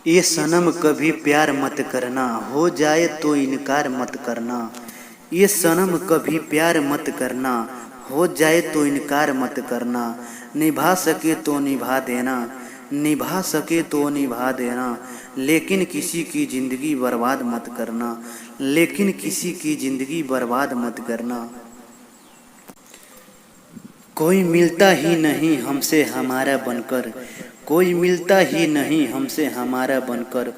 ये सनम कभी प्यार मत करना, हो जाए तो इनकार मत करना। ये सनम कभी प्यार मत करना, हो जाए तो इनकार मत करना। निभा सके तो निभा देना, निभा सके तो निभा देना। लेकिन किसी की ज़िंदगी बर्बाद मत करना, लेकिन किसी की ज़िंदगी बर्बाद मत करना। कोई मिलता ही नहीं हमसे हमारा बनकर, कोई मिलता ही नहीं हमसे हमारा बनकर।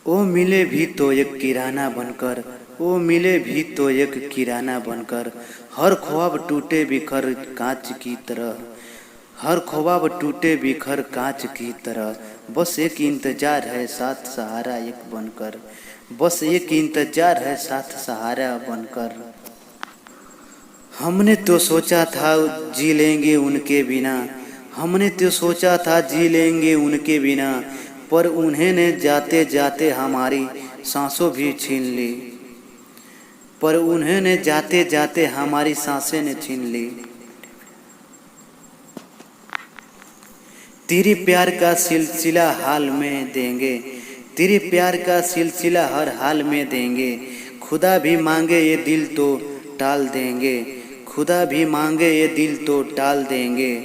ओ मिले भी तो एक किराना बनकर, ओ मिले भी तो एक किराना बनकर। हर ख्वाब टूटे बिखर कांच की तरह, हर ख्वाब टूटे बिखर कांच की तरह। बस एक इंतजार है साथ सहारा एक बनकर, बस एक इंतजार है साथ सहारा बनकर। हमने तो सोचा था जी लेंगे उनके बिना, हमने तो सोचा था जी लेंगे उनके बिना। पर उन्हें ने जाते जाते हमारी सांसों भी छीन ली, पर उन्हें ने जाते जाते हमारी सांसें ने छीन ली। तेरे प्यार का सिलसिला हाल में देंगे, तेरे प्यार का सिलसिला हर हाल में देंगे। खुदा भी मांगे ये दिल तो टाल देंगे, खुदा भी मांगे ये दिल तो टाल देंगे।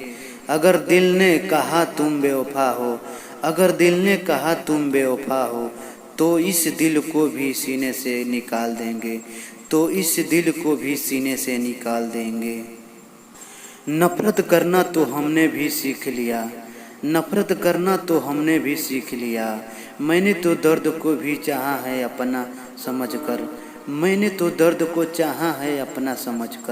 अगर दिल ने कहा तुम बेवफा हो, अगर दिल ने कहा तुम बेवफा हो, तो इस दिल को भी सीने से निकाल देंगे, तो इस दिल को भी सीने से निकाल देंगे। नफरत करना तो हमने भी सीख लिया, नफरत करना तो हमने भी सीख लिया। मैंने तो दर्द को भी चाहा है अपना समझकर, मैंने तो दर्द को चाहा है अपना समझकर।